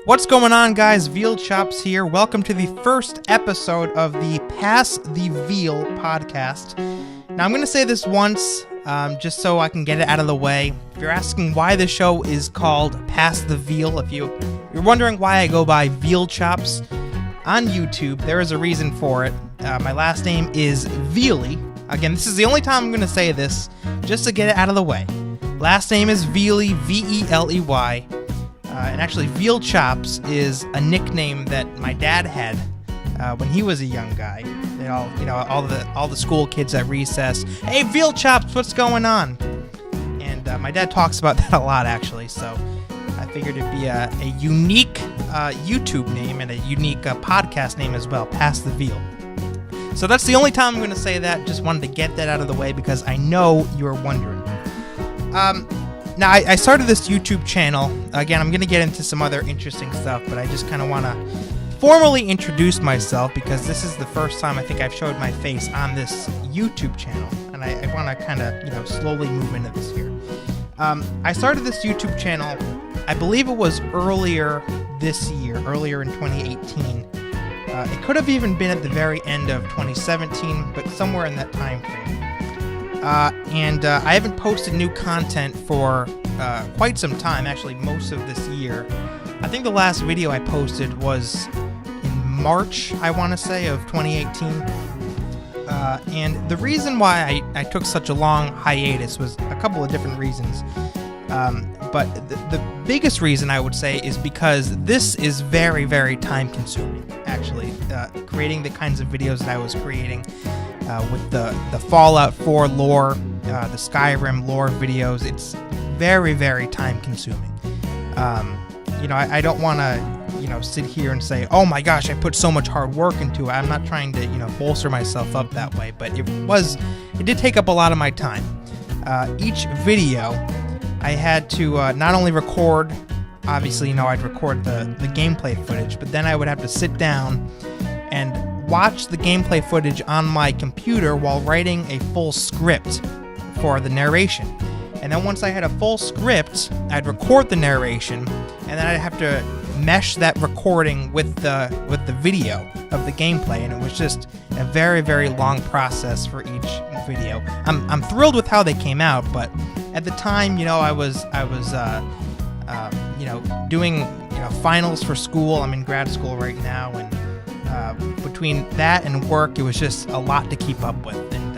What's going on, guys? Veal Chops here. Welcome to the first episode of the Pass the Veal podcast. Now, I'm going to say this once, just so I can get it out of the way. If you're asking why the show is called Pass the Veal, if you're wondering why I go by Veal Chops on YouTube, there is a reason for it. My last name is Vealy. Again, this is the only time I'm going to say this, just to get it out of the way. Last name is Vealy, V-E-L-E-Y. And actually, Veal Chops is a nickname that my dad had when he was a young guy. All the school kids at recess. Hey, Veal Chops, what's going on? And my dad talks about that a lot, actually. So I figured it'd be a unique YouTube name and a unique podcast name as well. Pass the Veal. So that's the only time I'm going to say that. Just wanted to get that out of the way because I know you're wondering. Now, I started this YouTube channel. Again, I'm going to get into some other interesting stuff, but I just kind of want to formally introduce myself because this is the first time I think I've showed my face on this YouTube channel, and I want to kind of, slowly move into this here. I started this YouTube channel, I believe it was earlier this year, earlier in 2018. It could have even been at the very end of 2017, but somewhere in that time frame. And I haven't posted new content for quite some time, actually most of this year. I think the last video I posted was in March, I want to say, of 2018. And the reason why I took such a long hiatus was a couple of different reasons. But the biggest reason, I would say, is because this is very, very time-consuming, actually, creating the kinds of videos that I was creating. With the Fallout 4 lore, the Skyrim lore videos, it's very, very time-consuming. I don't want to, sit here and say, oh my gosh, I put so much hard work into it. I'm not trying to, bolster myself up that way, but it did take up a lot of my time. Each video, I had to not only record, obviously, I'd record the gameplay footage, but then I would have to sit down and watch the gameplay footage on my computer while writing a full script for the narration. And then once I had a full script, I'd record the narration, and then I'd have to mesh that recording with the video of the gameplay, and it was just a very, very long process for each video. I'm thrilled with how they came out, but at the time, I was doing finals for school. I'm in grad school right now, and between that and work, it was just a lot to keep up with, and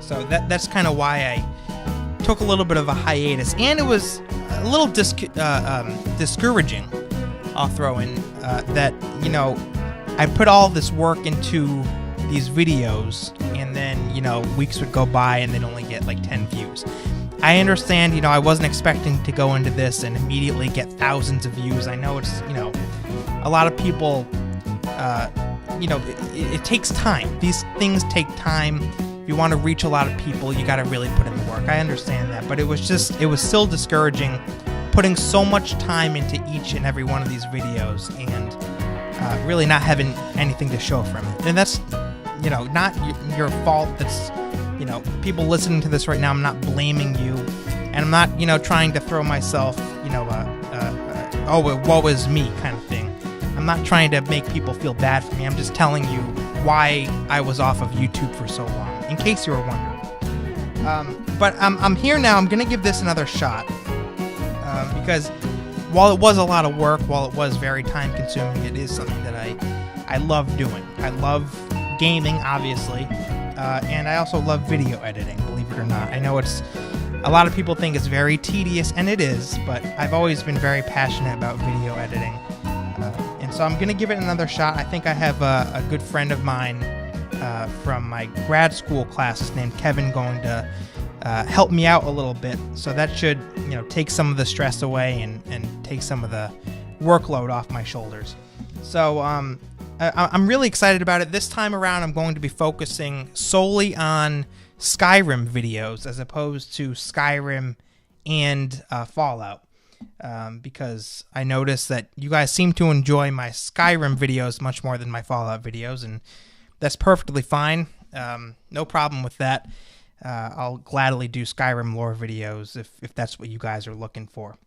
so that's kind of why I took a little bit of a hiatus, and it was a little discouraging. I'll throw in that I put all this work into these videos, and then weeks would go by and they'd only get like 10 views. I understand, I wasn't expecting to go into this and immediately get thousands of views. I know it's a lot of people. It takes time. These things take time. If you want to reach a lot of people, you got to really put in the work. I understand that, but it was still discouraging putting so much time into each and every one of these videos and really not having anything to show from it. And that's, not your fault. That's, people listening to this right now, I'm not blaming you, and I'm not, trying to throw myself, woe is me kind of thing. I'm not trying to make people feel bad for me. I'm just telling you why I was off of YouTube for so long, in case you were wondering. But I'm here now. I'm going to give this another shot because while it was a lot of work, while it was very time-consuming, it is something that I love doing. I love gaming, obviously, and I also love video editing, believe it or not. I know a lot of people think it's very tedious, and it is, but I've always been very passionate about video editing. And so I'm going to give it another shot. I think I have a good friend of mine from my grad school classes named Kevin going to help me out a little bit. So that should, take some of the stress away and take some of the workload off my shoulders. So I'm really excited about it. This time around, I'm going to be focusing solely on Skyrim videos as opposed to Skyrim and Fallout. Because I noticed that you guys seem to enjoy my Skyrim videos much more than my Fallout videos, and that's perfectly fine. No problem with that. I'll gladly do Skyrim lore videos if that's what you guys are looking for.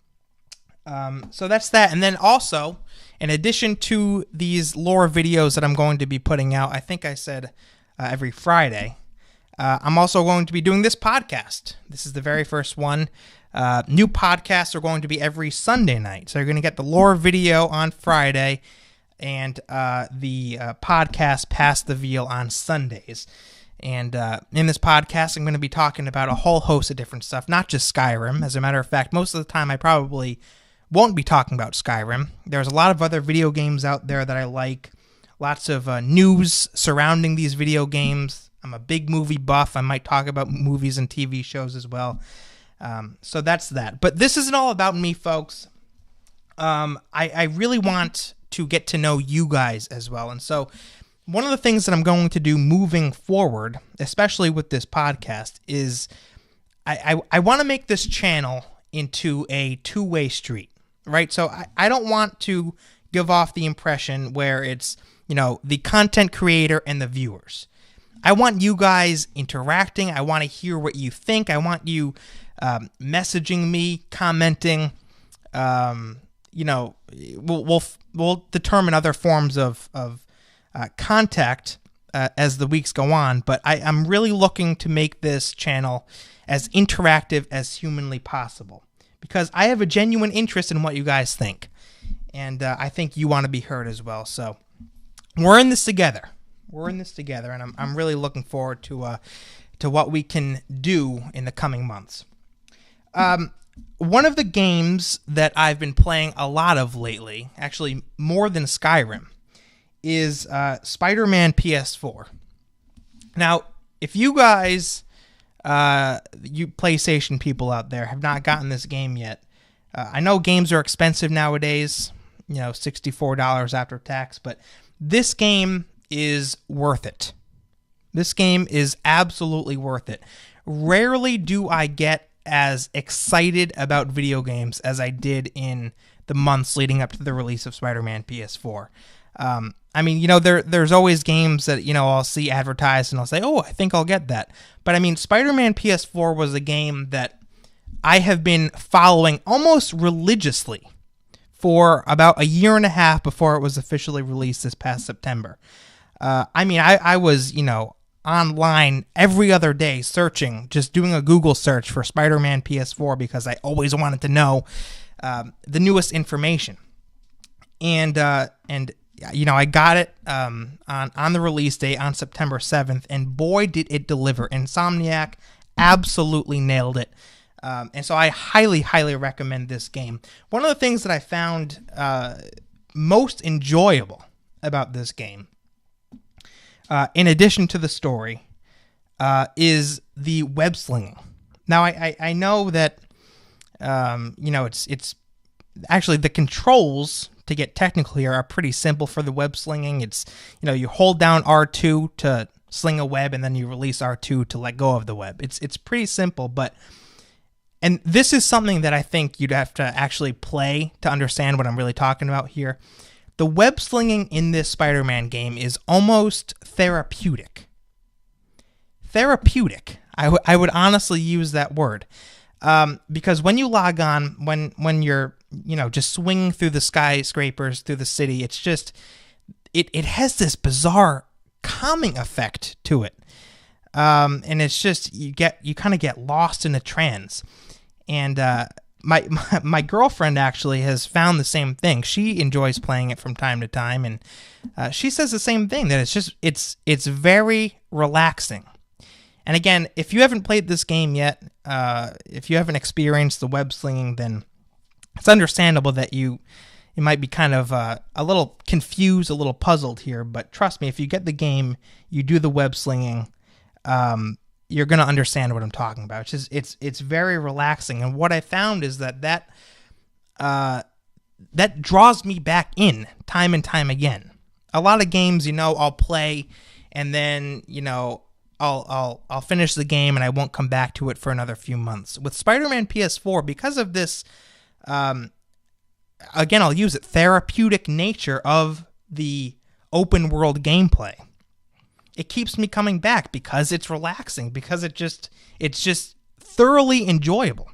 So that's that. And then also, in addition to these lore videos that I'm going to be putting out, I think I said every Friday, I'm also going to be doing this podcast. This is the very first one. New podcasts are going to be every Sunday night. So you're going to get the lore video on Friday and the podcast Pass the Veal on Sundays. And in this podcast, I'm going to be talking about a whole host of different stuff, not just Skyrim. As a matter of fact, most of the time I probably won't be talking about Skyrim. There's a lot of other video games out there that I like. Lots of news surrounding these video games. I'm a big movie buff. I might talk about movies and TV shows as well. So that's that. But this isn't all about me, folks. I really want to get to know you guys as well. And so one of the things that I'm going to do moving forward, especially with this podcast, is I want to make this channel into a two-way street. Right, so I don't want to give off the impression where it's, the content creator and the viewers. I want you guys interacting. I want to hear what you think. I want you messaging me, commenting. We'll determine other forms of contact as the weeks go on. But I'm really looking to make this channel as interactive as humanly possible, because I have a genuine interest in what you guys think, and I think you want to be heard as well. So we're in this together. And I'm really looking forward to what we can do in the coming months. One of the games that I've been playing a lot of lately, actually more than Skyrim, is Spider-Man PS4. Now, if you guys, you PlayStation people out there, have not gotten this game yet, I know games are expensive nowadays, $64 after tax, but this game is worth it. This game is absolutely worth it. Rarely do I get as excited about video games as I did in the months leading up to the release of Spider-Man PS4. There's always games that, I'll see advertised and I'll say, oh, I think I'll get that. But Spider-Man PS4 was a game that I have been following almost religiously for about a year and a half before it was officially released this past September. I was, online every other day searching, just doing a Google search for Spider-Man PS4 because I always wanted to know the newest information. And I got it on the release date on September 7th, and boy, did it deliver. Insomniac absolutely nailed it. And so I highly, highly recommend this game. One of the things that I found most enjoyable about this game, in addition to the story, is the web slinging. Now, I know that, it's actually the controls, to get technical here, are pretty simple for the web slinging. It's, you hold down R2 to sling a web, and then you release R2 to let go of the web. It's pretty simple, and this is something that I think you'd have to actually play to understand what I'm really talking about here. The web slinging in this Spider-Man game is almost therapeutic. Therapeutic. I would honestly use that word. Because when you log on, when you're, just swinging through the skyscrapers, through the city, it's just, it has this bizarre calming effect to it. And it's just, you kind of get lost in a trance. And my girlfriend actually has found the same thing. She enjoys playing it from time to time, and she says the same thing, that it's very relaxing. And again, if you haven't played this game yet, if you haven't experienced the web slinging, then it's understandable that you might be kind of a little confused, a little puzzled here. But trust me, if you get the game, you do the web slinging, you're going to understand what I'm talking about. It's very relaxing. And what I found is that draws me back in time and time again. A lot of games, I'll play, and then, I'll finish the game and I won't come back to it for another few months. With Spider-Man PS4, because of this, again, I'll use it, therapeutic nature of the open world gameplay, it keeps me coming back because it's relaxing, because it's just thoroughly enjoyable.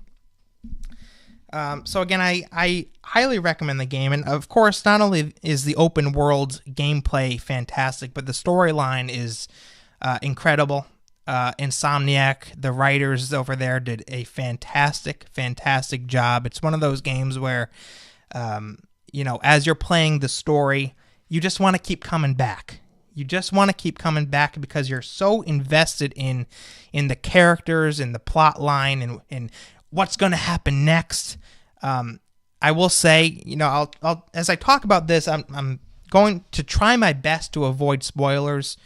So again, I highly recommend the game, and of course, not only is the open world gameplay fantastic, but the storyline is incredible. Insomniac, the writers over there, did a fantastic job. It's one of those games where, as you're playing the story, you just want to keep coming back. You just want to keep coming back because you're so invested in the characters and the plot line and what's going to happen next. I will say, I'll as I talk about this, I'm going to try my best to avoid spoilers.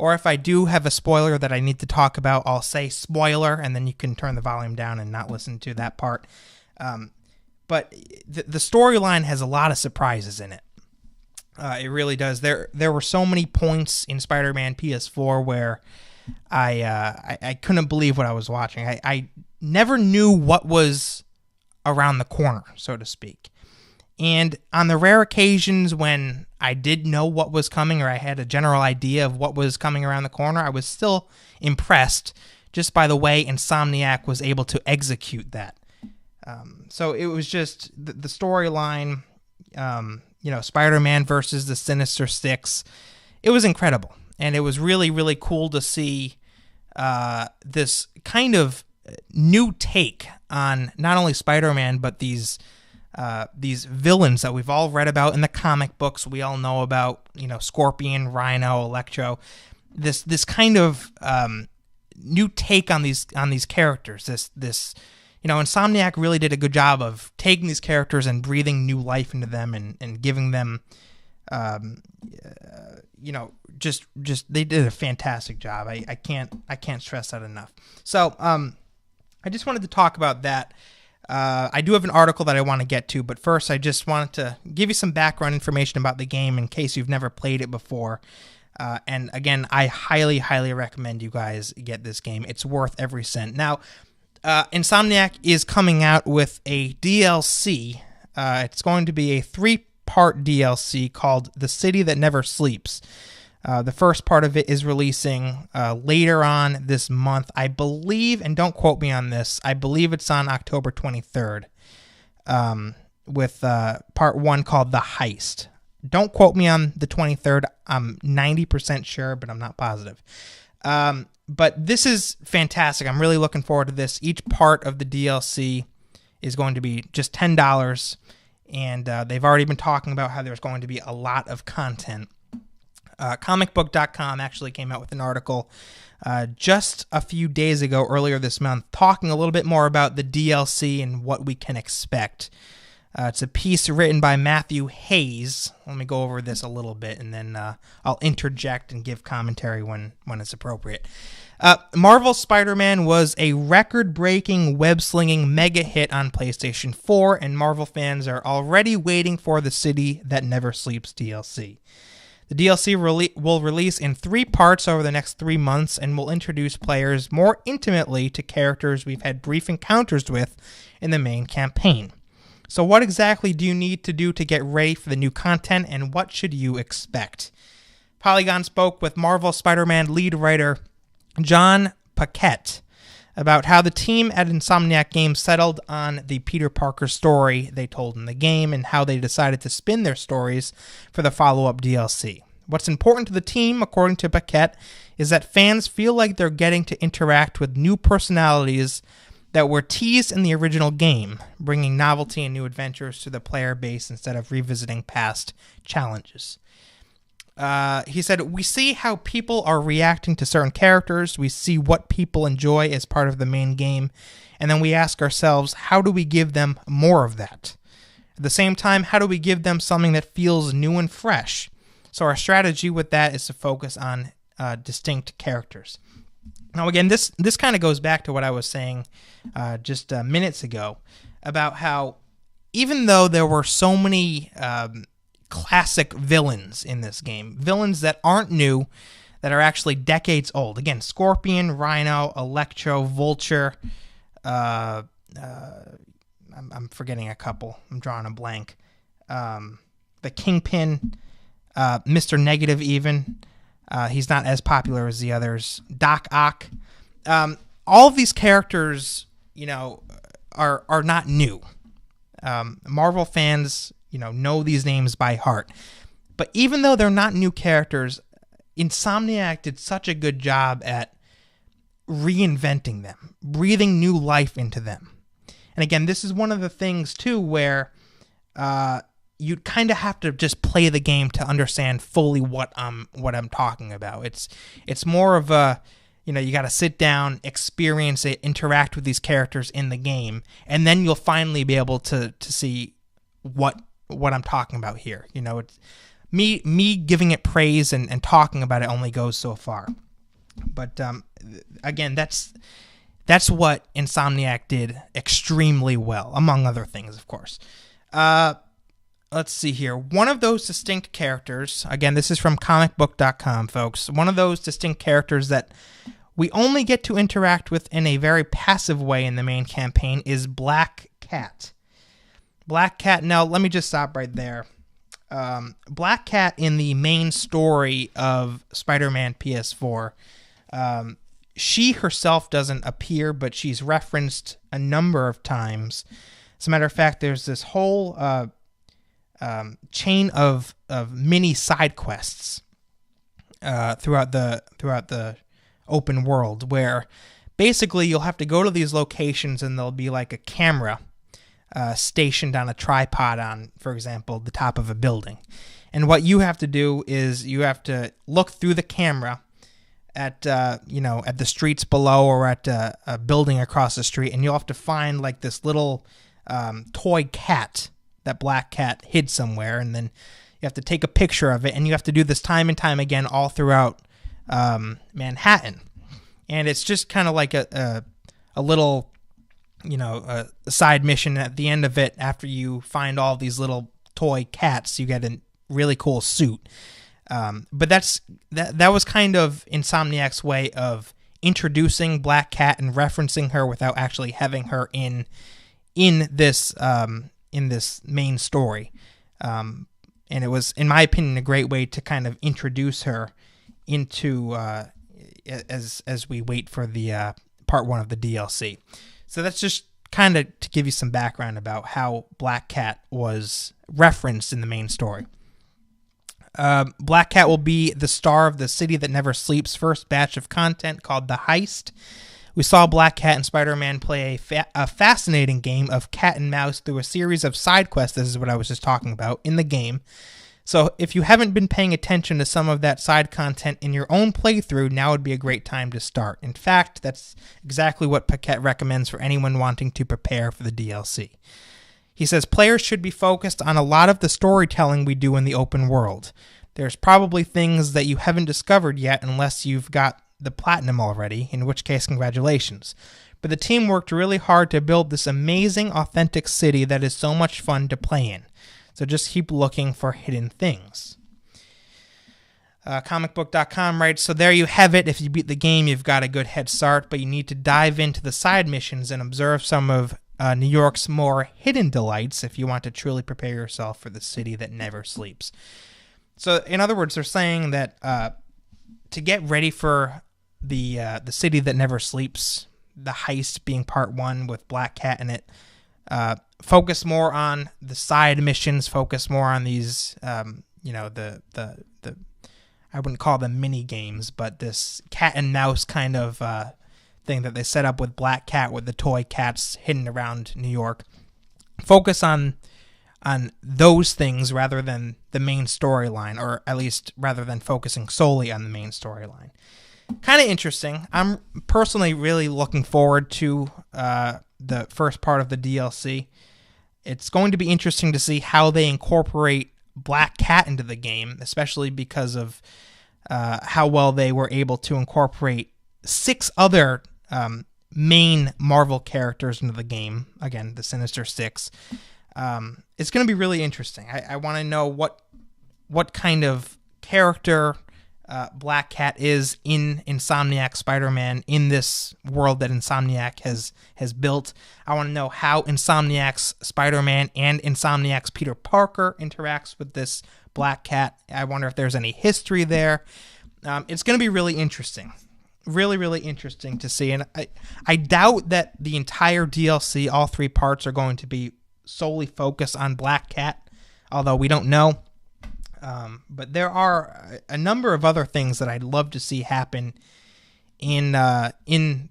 Or if I do have a spoiler that I need to talk about, I'll say spoiler, and then you can turn the volume down and not listen to that part. But the storyline has a lot of surprises in it. It really does. There were so many points in Spider-Man PS4 where I couldn't believe what I was watching. I never knew what was around the corner, so to speak. And on the rare occasions when I did know what was coming or I had a general idea of what was coming around the corner, I was still impressed just by the way Insomniac was able to execute that. So it was just the storyline, Spider-Man versus the Sinister Six. It was incredible. And it was really, really cool to see this kind of new take on not only Spider-Man, but these villains that we've all read about in the comic books. We all know about, Scorpion, Rhino, Electro. This kind of new take on these characters. This Insomniac really did a good job of taking these characters and breathing new life into them and giving them, just they did a fantastic job. I can't stress that enough. So I just wanted to talk about that. I do have an article that I want to get to, but first I just wanted to give you some background information about the game in case you've never played it before. And again, I highly, highly recommend you guys get this game. It's worth every cent. Now, Insomniac is coming out with a DLC. It's going to be a 3-part DLC called The City That Never Sleeps. The first part of it is releasing later on this month, I believe, and don't quote me on this, I believe it's on October 23rd, with part 1 called The Heist. Don't quote me on the 23rd, I'm 90% sure, but I'm not positive. But this is fantastic. I'm really looking forward to this. Each part of the DLC is going to be just $10, and they've already been talking about how there's going to be a lot of content. Comicbook.com actually came out with an article just a few days ago, earlier this month, talking a little bit more about the DLC and what we can expect. It's a piece written by Matthew Hayes. Let me go over this a little bit, and then I'll interject and give commentary when it's appropriate. Marvel's Spider-Man was a record-breaking, web-slinging mega hit on PlayStation 4, and Marvel fans are already waiting for the City That Never Sleeps DLC. The DLC will release in 3 parts over the next 3 months and will introduce players more intimately to characters we've had brief encounters with in the main campaign. So what exactly do you need to do to get ready for the new content, and what should you expect? Polygon spoke with Marvel Spider-Man lead writer John Paquette about how the team at Insomniac Games settled on the Peter Parker story they told in the game and how they decided to spin their stories for the follow-up DLC. What's important to the team, according to Paquette, is that fans feel like they're getting to interact with new personalities that were teased in the original game, bringing novelty and new adventures to the player base instead of revisiting past challenges. He said, we see how people are reacting to certain characters, we see what people enjoy as part of the main game, and then we ask ourselves, how do we give them more of that? At the same time, how do we give them something that feels new and fresh? So our strategy with that is to focus on distinct characters. Now again, this kind of goes back to what I was saying just minutes ago about how even though there were so many classic villains in this game, villains that aren't new, that are actually decades old. Again, Scorpion, Rhino, Electro, Vulture. I'm forgetting a couple. I'm drawing a blank. The Kingpin, Mr. Negative even. He's not as popular as the others. Doc Ock. All of these characters, are not new. Marvel fans, know these names by heart. But even though they're not new characters, Insomniac did such a good job at reinventing them, breathing new life into them. And again, this is one of the things, too, where you kind of have to just play the game to understand fully what I'm talking about. It's more of a, you got to sit down, experience it, interact with these characters in the game, and then you'll finally be able to see what I'm talking about here. It's me giving it praise and talking about it only goes so far. But again, that's what Insomniac did extremely well, among other things, of course. Let's see here. One of those distinct characters, again, this is from comicbook.com, folks. One of those distinct characters that we only get to interact with in a very passive way in the main campaign is Black Cat. Black Cat, now let me just stop right there. Black Cat in the main story of Spider-Man PS4, she herself doesn't appear, but she's referenced a number of times. As a matter of fact, there's this whole chain of mini side quests throughout the open world, where basically you'll have to go to these locations and there'll be like a camera stationed on a tripod on, for example, the top of a building. And what you have to do is you have to look through the camera at at the streets below or at a building across the street, and you'll have to find like this little toy cat that Black Cat hid somewhere, and then you have to take a picture of it, and you have to do this time and time again all throughout Manhattan. And it's just kind of like a little, a side mission. At the end of it, after you find all these little toy cats, you get a really cool suit. But that was kind of Insomniac's way of introducing Black Cat and referencing her without actually having her in this main story. And it was, in my opinion, a great way to kind of introduce her into as we wait for the part 1 of the DLC. So that's just kind of to give you some background about how Black Cat was referenced in the main story. Black Cat will be the star of the City That Never Sleeps first batch of content called The Heist. We saw Black Cat and Spider-Man play a fascinating game of cat and mouse through a series of side quests, this is what I was just talking about, in the game. So if you haven't been paying attention to some of that side content in your own playthrough, now would be a great time to start. In fact, that's exactly what Paquette recommends for anyone wanting to prepare for the DLC. He says players should be focused on a lot of the storytelling we do in the open world. There's probably things that you haven't discovered yet unless you've got the platinum already, in which case congratulations. But the team worked really hard to build this amazing, authentic city that is so much fun to play in. So just keep looking for hidden things. Comicbook.com writes, so there you have it. If you beat the game, you've got a good head start, but you need to dive into the side missions and observe some of New York's more hidden delights if you want to truly prepare yourself for the city that never sleeps. So, in other words, they're saying that to get ready for the city that never sleeps, the heist being part 1 with Black Cat in it, focus more on the side missions, focus more on these, the I wouldn't call them mini games, but this cat and mouse kind of thing that they set up with Black Cat with the toy cats hidden around New York. Focus on those things rather than the main storyline, or at least rather than focusing solely on the main storyline. Kind of interesting. I'm personally really looking forward to the first part of the DLC. It's going to be interesting to see how they incorporate Black Cat into the game, especially because of how well they were able to incorporate 6 other main Marvel characters into the game. Again, the Sinister Six. It's going to be really interesting. I want to know what kind of character Black Cat is in Insomniac Spider-Man in this world that Insomniac has built. I want to know how Insomniac's Spider-Man and Insomniac's Peter Parker interacts with this Black Cat. I wonder if there's any history there. It's going to be really interesting. Really, really interesting to see. And I doubt that the entire DLC, all 3 parts, are going to be solely focus on Black Cat, although we don't know. But there are a number of other things that I'd love to see happen in the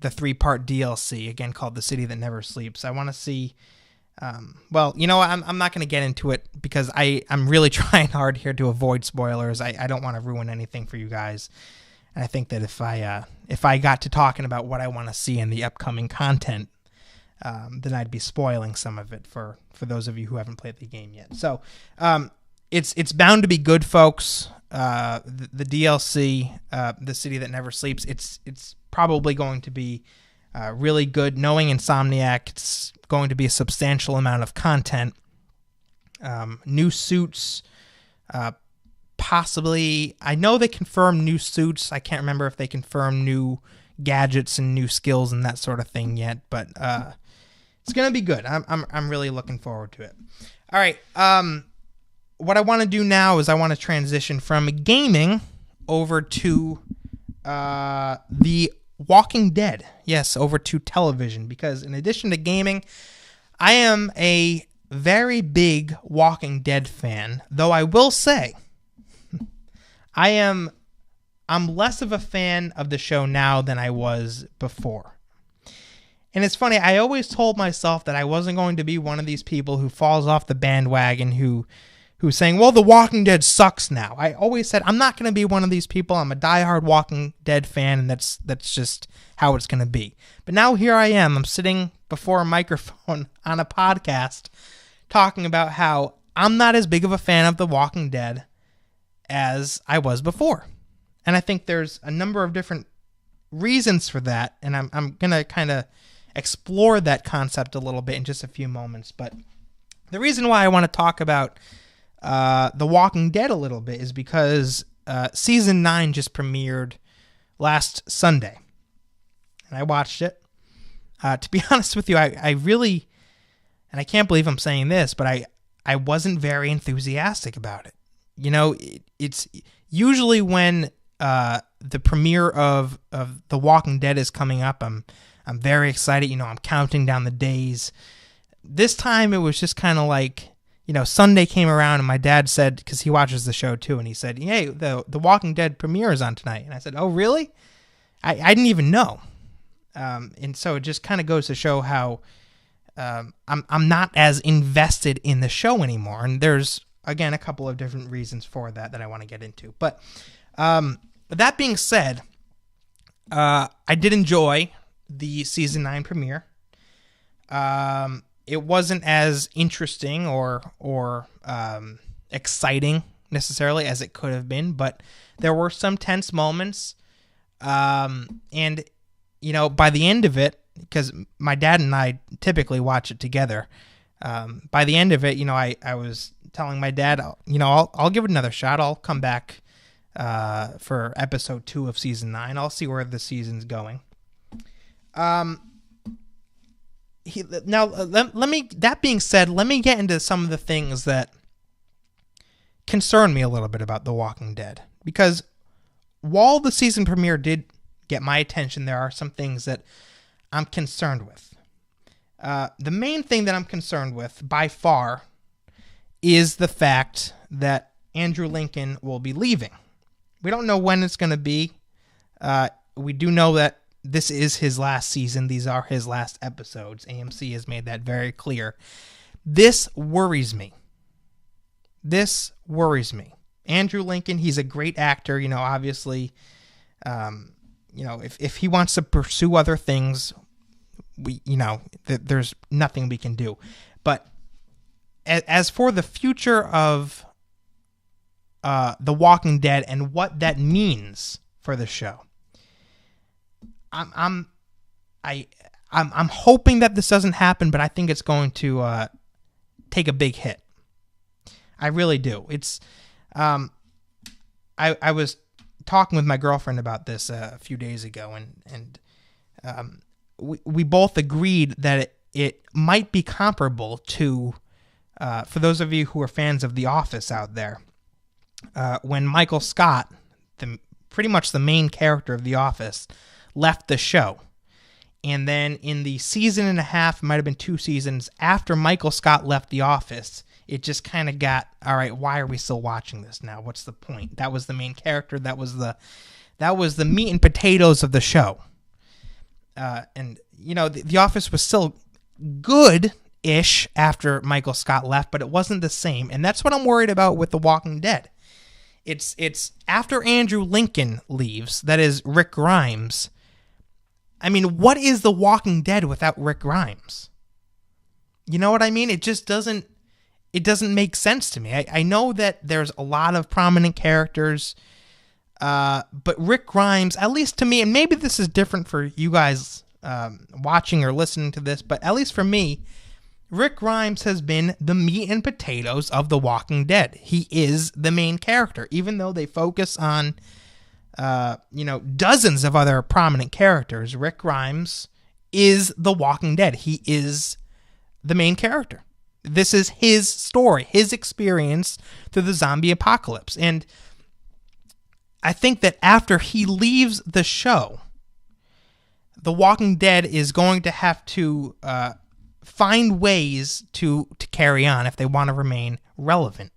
3-part DLC, again called The City That Never Sleeps. I want to see, well, you know, I'm not going to get into it because I'm really trying hard here to avoid spoilers. I don't want to ruin anything for you guys. And I think that if I got to talking about what I want to see in the upcoming content, then I'd be spoiling some of it for those of you who haven't played the game yet. So it's bound to be good, folks. The DLC, The City That Never Sleeps, it's probably going to be really good. Knowing Insomniac, it's going to be a substantial amount of content. New suits, possibly. I know they confirmed new suits. I can't remember if they confirmed new gadgets and new skills and that sort of thing yet, but it's gonna be good. I'm really looking forward to it. All right. What I want to do now is I want to transition from gaming over to The Walking Dead. Yes, over to television, because in addition to gaming, I am a very big Walking Dead fan, though I will say I'm less of a fan of the show now than I was before. And it's funny, I always told myself that I wasn't going to be one of these people who falls off the bandwagon who's saying, well, The Walking Dead sucks now. I always said, I'm not going to be one of these people. I'm a diehard Walking Dead fan, and that's just how it's going to be. But now here I am. I'm sitting before a microphone on a podcast talking about how I'm not as big of a fan of The Walking Dead as I was before. And I think there's a number of different reasons for that, and I'm going to kind of explore that concept a little bit in just a few moments. But the reason why I want to talk about The Walking Dead a little bit is because Season 9 just premiered last Sunday. And I watched it. To be honest with you, I really, and I can't believe I'm saying this, but I wasn't very enthusiastic about it. You know, it's usually when the premiere of The Walking Dead is coming up, I'm very excited. You know, I'm counting down the days. This time it was just kind of like, you know, Sunday came around and my dad said, because he watches the show too, and he said, hey, the Walking Dead premiere is on tonight. And I said, oh, really? I didn't even know. And so it just kind of goes to show how I'm not as invested in the show anymore. And there's, again, a couple of different reasons for that I want to get into. But that being said, I did enjoy the Season 9 premiere. It wasn't as interesting or exciting necessarily as it could have been, but there were some tense moments. And, you know, by the end of it, because my dad and I typically watch it together, by the end of it, you know, I was telling my dad, you know, I'll give it another shot. I'll come back for episode 2 of Season 9. I'll see where the season's going. That being said, let me get into some of the things that concern me a little bit about The Walking Dead. Because while the season premiere did get my attention, there are some things that I'm concerned with. The main thing that I'm concerned with, by far, is the fact that Andrew Lincoln will be leaving. We don't know when it's going to be. We do know that this is his last season. These are his last episodes. AMC has made that very clear. This worries me. Andrew Lincoln, he's a great actor. You know, obviously, you know, if he wants to pursue other things, there's nothing we can do. But as for the future of The Walking Dead and what that means for the show, I'm hoping that this doesn't happen, but I think it's going to take a big hit. I really do. It's I was talking with my girlfriend about this a few days ago, and we both agreed that it might be comparable to, for those of you who are fans of The Office out there, when Michael Scott, pretty much the main character of The Office, left the show. And then in the season and a half, it might have been 2 seasons, after Michael Scott left The Office, it just kind of got, all right, why are we still watching this now? What's the point? That was the main character. That was the meat and potatoes of the show. And, you know, The Office was still good-ish after Michael Scott left, but it wasn't the same. And that's what I'm worried about with The Walking Dead. It's after Andrew Lincoln leaves, that is Rick Grimes. I mean, what is The Walking Dead without Rick Grimes? You know what I mean? It just doesn't make sense to me. I know that there's a lot of prominent characters, but Rick Grimes, at least to me, and maybe this is different for you guys watching or listening to this, but at least for me, Rick Grimes has been the meat and potatoes of The Walking Dead. He is the main character, even though they focus on, dozens of other prominent characters. Rick Grimes is The Walking Dead. He is the main character. This is his story, his experience through the zombie apocalypse. And I think that after he leaves the show, The Walking Dead is going to have to find ways to carry on if they want to remain relevant.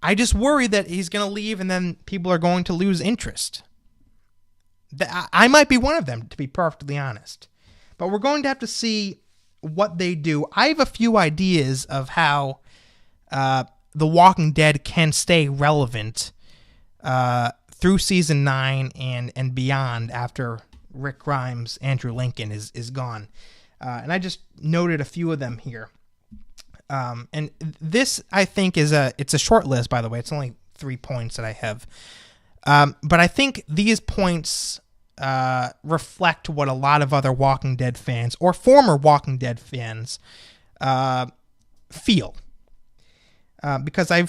I just worry that he's going to leave and then people are going to lose interest. I might be one of them, to be perfectly honest. But we're going to have to see what they do. I have a few ideas of how The Walking Dead can stay relevant through season 9 and beyond after Rick Grimes, Andrew Lincoln is gone. And I just noted a few of them here. And this, I think, it's a short list, by the way. It's only 3 points that I have. But I think these points reflect what a lot of other Walking Dead fans or former Walking Dead fans feel. Because I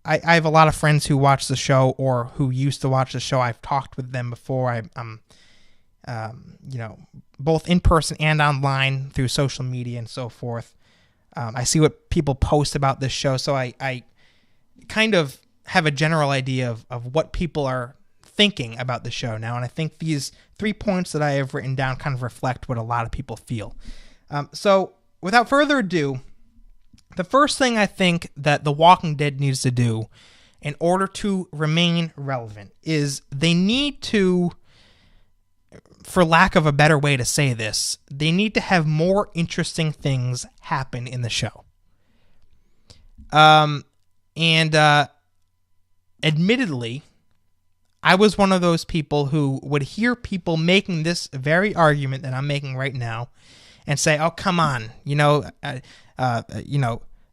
have a lot of friends who watch the show or who used to watch the show. I've talked with them before. I'm both in person and online through social media and so forth. I see what people post about this show, so I kind of have a general idea of what people are thinking about the show now, and I think these 3 points that I have written down kind of reflect what a lot of people feel. So, without further ado, the first thing I think that The Walking Dead needs to do in order to remain relevant is they need to, for lack of a better way to say this, they need to have more interesting things happen in the show. Admittedly, I was one of those people who would hear people making this very argument that I'm making right now and say, oh, come on, The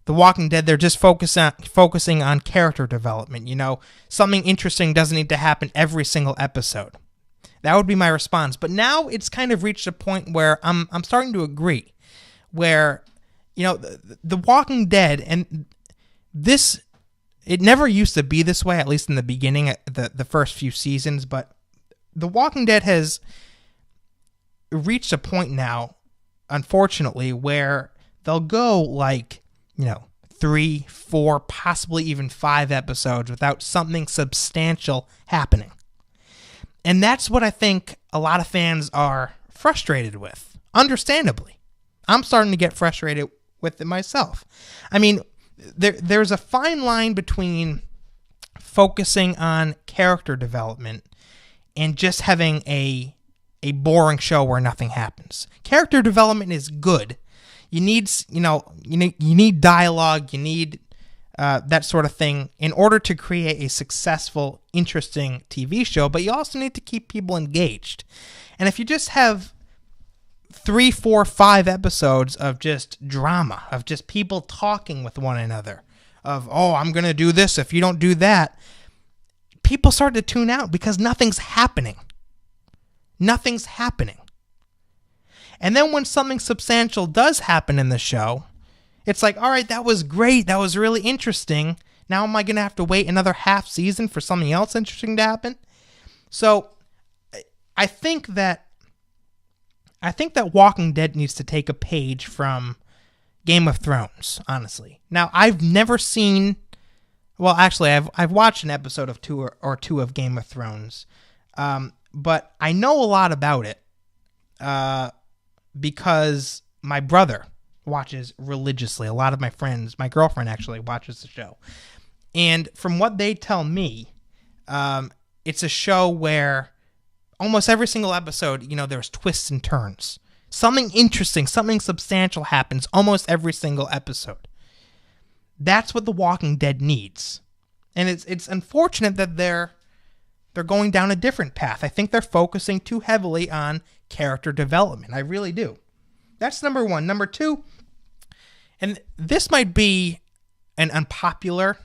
Walking Dead, they're just focusing on character development. Something interesting doesn't need to happen every single episode. That would be my response. But now it's kind of reached a point where I'm starting to agree. Where, The Walking Dead, and this, it never used to be this way, at least in the beginning, the first few seasons, but The Walking Dead has reached a point now, unfortunately, where they'll go 3, 4, possibly even 5 episodes without something substantial happening. And that's what I think a lot of fans are frustrated with, understandably. I'm starting to get frustrated with it myself. I mean, there's a fine line between focusing on character development and just having a boring show where nothing happens. Character development is good. You need, you need dialogue, you need that sort of thing in order to create a successful, interesting TV show, but you also need to keep people engaged. And if you just have 3, 4, 5 episodes of just drama, of just people talking with one another, of, oh, I'm going to do this if you don't do that, people start to tune out because nothing's happening. Nothing's happening. And then when something substantial does happen in the show, it's like, all right, that was great. That was really interesting. Now am I going to have to wait another half season for something else interesting to happen? So I think that Walking Dead needs to take a page from Game of Thrones, honestly. Now, I've never seen, well, actually, I've watched an episode or two of Game of Thrones, but I know a lot about it. because my brother watches religiously. A lot of my friends, my girlfriend actually watches the show. And from what they tell me, it's a show where almost every single episode, there's twists and turns. Something interesting, something substantial happens almost every single episode. That's what The Walking Dead needs. And it's unfortunate that they're going down a different path. I think they're focusing too heavily on character development. I really do. That's number one. Number two, and this might be an unpopular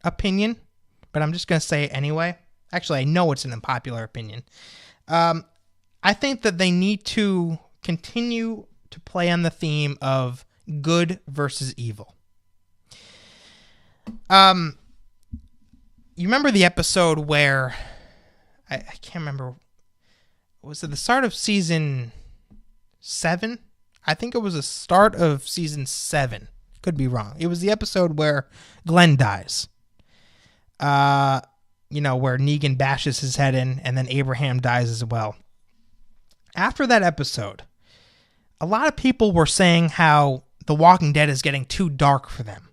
opinion, but I'm just going to say it anyway. Actually, I know it's an unpopular opinion. I think that they need to continue to play on the theme of good versus evil. You remember the episode where I can't remember, was it the start of season 7? I think it was the start of season 7. Could be wrong. It was the episode where Glenn dies. Where Negan bashes his head in, and then Abraham dies as well. After that episode, a lot of people were saying how The Walking Dead is getting too dark for them.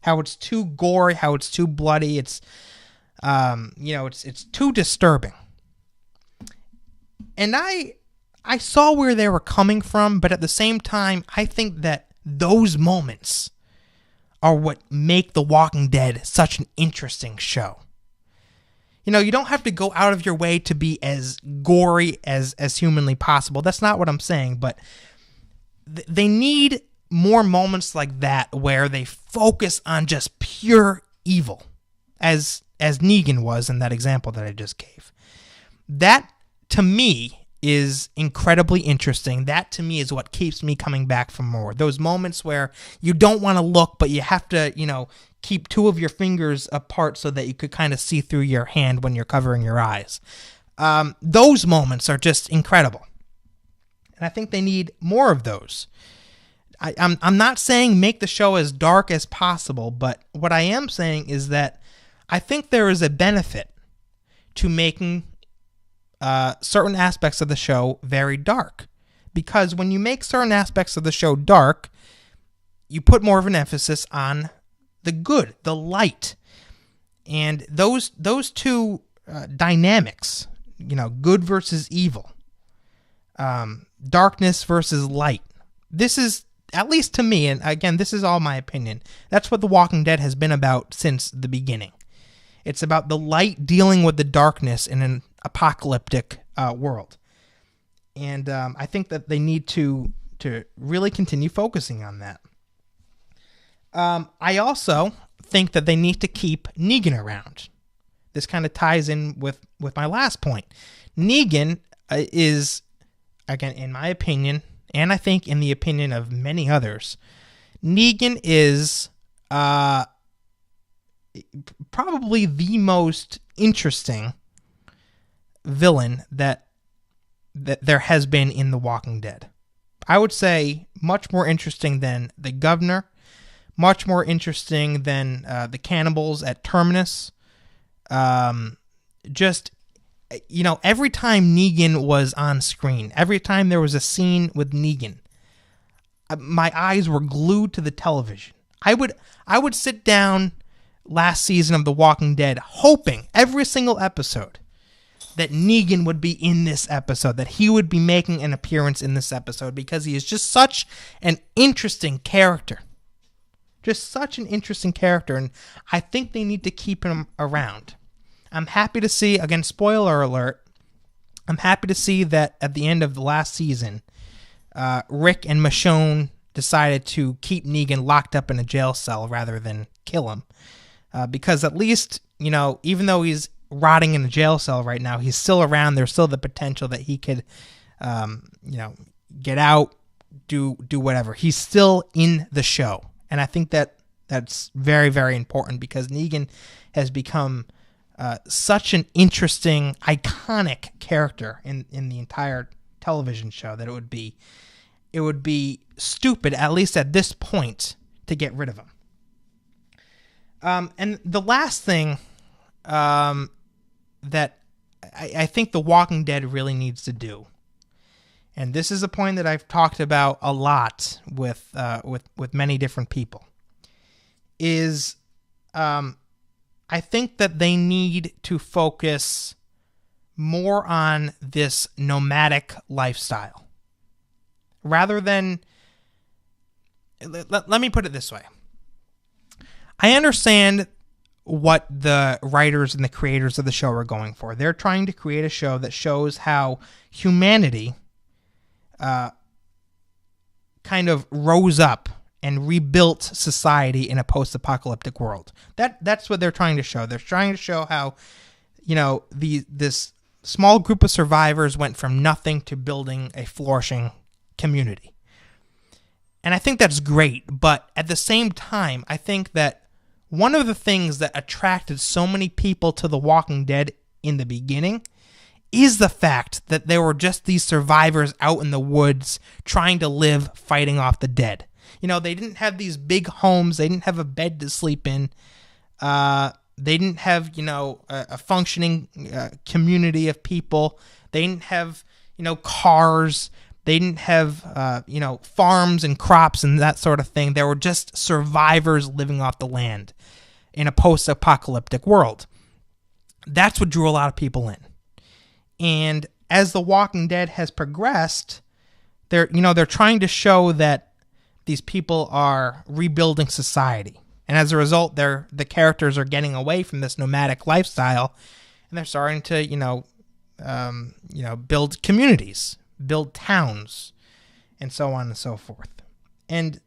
How it's too gory, how it's too bloody, it's too disturbing. And I saw where they were coming from, but at the same time, I think that those moments are what make The Walking Dead such an interesting show. You don't have to go out of your way to be as gory as humanly possible. That's not what I'm saying, but they need more moments like that where they focus on just pure evil, as Negan was in that example that I just gave. That, to me, is incredibly interesting. That, to me, is what keeps me coming back for more. Those moments where you don't want to look, but you have to, keep two of your fingers apart so that you could kind of see through your hand when you're covering your eyes. Those moments are just incredible. And I think they need more of those. I'm not saying make the show as dark as possible, but what I am saying is that I think there is a benefit to making certain aspects of the show very dark. Because when you make certain aspects of the show dark, you put more of an emphasis on the good, the light. And those two dynamics, good versus evil, darkness versus light. This is, at least to me, and again, this is all my opinion, that's what The Walking Dead has been about since the beginning. It's about the light dealing with the darkness in an apocalyptic world. And I think that they need to really continue focusing on that. I also think that they need to keep Negan around. This kind of ties in with my last point. Negan is, again, in my opinion, and I think in the opinion of many others, Negan is probably the most interesting villain that there has been in The Walking Dead. I would say much more interesting than the governor, much more interesting than the cannibals at Terminus. Every time Negan was on screen, every time there was a scene with Negan, my eyes were glued to the television. I would sit down last season of The Walking Dead hoping every single episode that Negan would be in this episode, that he would be making an appearance in this episode, because he is just such an interesting character. Just such an interesting character, and I think they need to keep him around. I'm happy to see, again, spoiler alert, I'm happy to see that at the end of the last season, Rick and Michonne decided to keep Negan locked up in a jail cell rather than kill him. Because at least, even though he's rotting in a jail cell right now, he's still around. There's still the potential that he could, get out, do whatever. He's still in the show. And I think that's very, very important, because Negan has become such an interesting, iconic character in the entire television show that it would be stupid, at least at this point, to get rid of him. And the last thing that I think The Walking Dead really needs to do and this is a point that I've talked about a lot with many different people, is I think that they need to focus more on this nomadic lifestyle. Rather than, let me put it this way. I understand what the writers and the creators of the show are going for. They're trying to create a show that shows how humanity kind of rose up and rebuilt society in a post-apocalyptic world. That's what they're trying to show. They're trying to show how, this small group of survivors went from nothing to building a flourishing community. And I think that's great, but at the same time, I think that one of the things that attracted so many people to The Walking Dead in the beginning is the fact that there were just these survivors out in the woods trying to live, fighting off the dead. They didn't have these big homes. They didn't have a bed to sleep in. They didn't have, a functioning community of people. They didn't have, cars. They didn't have, farms and crops and that sort of thing. They were just survivors living off the land in a post-apocalyptic world. That's what drew a lot of people in. And as The Walking Dead has progressed, they're trying to show that these people are rebuilding society. And as a result, the characters are getting away from this nomadic lifestyle, and they're starting to, build communities, build towns, and so on and so forth. And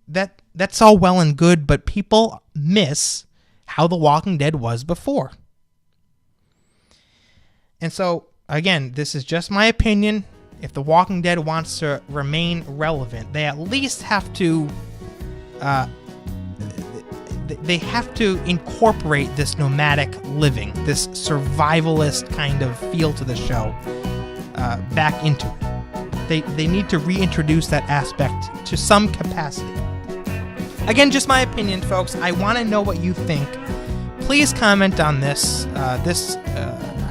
that's all well and good, but people miss how The Walking Dead was before. And so, again, this is just my opinion. If The Walking Dead wants to remain relevant, they at least have to incorporate this nomadic living, this survivalist kind of feel to the show back into it. They need to reintroduce that aspect to some capacity. Again, just my opinion, folks. I want to know what you think. Please comment on this.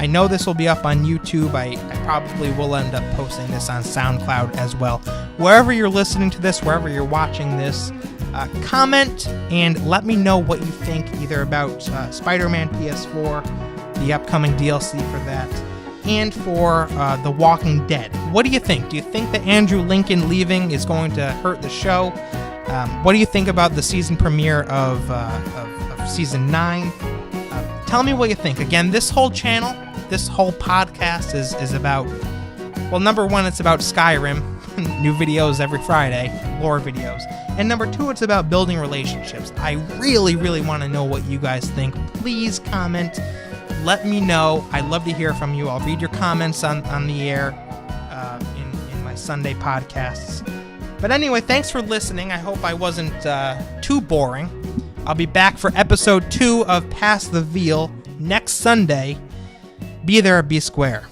I know this will be up on YouTube. I probably will end up posting this on SoundCloud as well. Wherever you're listening to this, wherever you're watching this, comment and let me know what you think either about Spider-Man PS4, the upcoming DLC for that, and for The Walking Dead. What do you think? Do you think that Andrew Lincoln leaving is going to hurt the show? What do you think about the season premiere of Season 9? Tell me what you think. Again, this whole channel, this whole podcast is about, well, number one, it's about Skyrim, new videos every Friday, lore videos. And number two, it's about building relationships. I really, really want to know what you guys think. Please comment. Let me know. I'd love to hear from you. I'll read your comments on the air in my Sunday podcasts. But anyway, thanks for listening. I hope I wasn't too boring. I'll be back for episode 2 of Pass the Veal next Sunday. Be there or be square.